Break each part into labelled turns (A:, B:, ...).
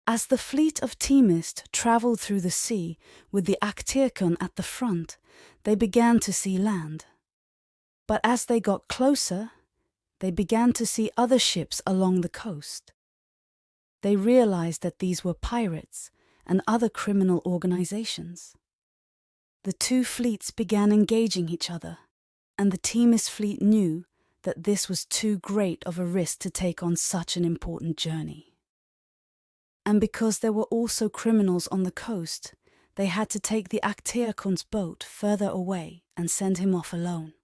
A: As the fleet of Teamyst travelled through the sea with the Actaeon at the front, they began to see land. But as they got closer, they began to see other ships along the coast. They realized that these were pirates and other criminal organizations. The two fleets began engaging each other, and the Teamyst fleet knew that this was too great of a risk to take on such an important journey. And because there were also criminals on the coast, they had to take the Actaeon's boat further away and send him off alone.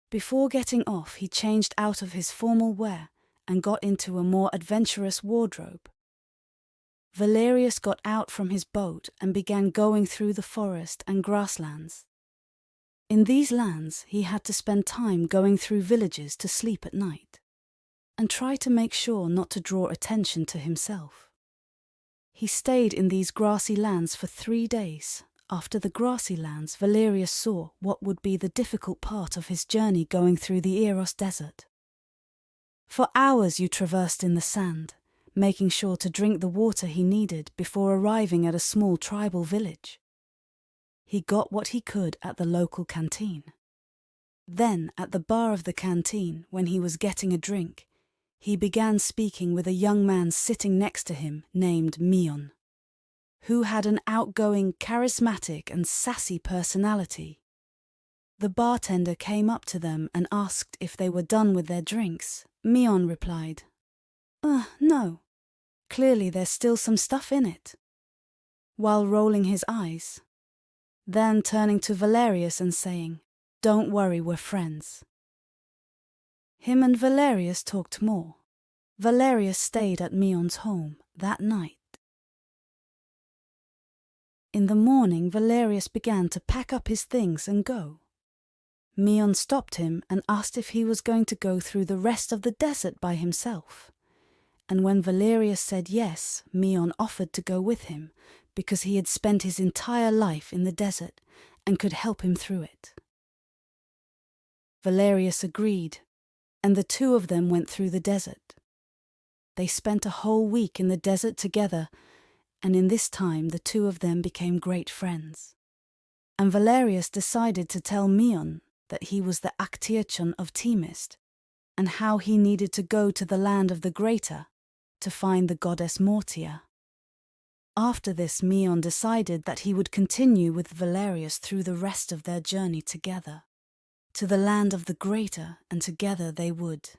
A: Before getting off, he changed out of his formal wear and got into a more adventurous wardrobe. Valerius got out from his boat and began going through the forest and grasslands. In these lands, he had to spend time going through villages to sleep at night, and try to make sure not to draw attention to himself. He stayed in these grassy lands for 3 days. After the grassy lands, Valerius saw what would be the difficult part of his journey going through the Eros desert. For hours you traversed in the sand, making sure to drink the water he needed before arriving at a small tribal village. He got what he could at the local canteen. Then, at the bar of the canteen, when he was getting a drink, he began speaking with a young man sitting next to him named Mion, who had an outgoing, charismatic and sassy personality. The bartender came up to them and asked if they were done with their drinks. Mion replied, "No. Clearly there's still some stuff in it," while rolling his eyes. Then turning to Valerius and saying, "Don't worry, we're friends." Him and Valerius talked more. Valerius stayed at Mion's home that night. In the morning, Valerius began to pack up his things and go. Mion stopped him and asked if he was going to go through the rest of the desert by himself. And when Valerius said yes, Mion offered to go with him because he had spent his entire life in the desert and could help him through it. Valerius agreed, and the two of them went through the desert. They spent a whole week in the desert together, and in this time the two of them became great friends. And Valerius decided to tell Mion that he was the Actaeon of Teamyst, and how he needed to go to the land of the Greater to find the goddess Mortia. After this, Mion decided that he would continue with Valerius through the rest of their journey together, to the land of the Greater, and together they would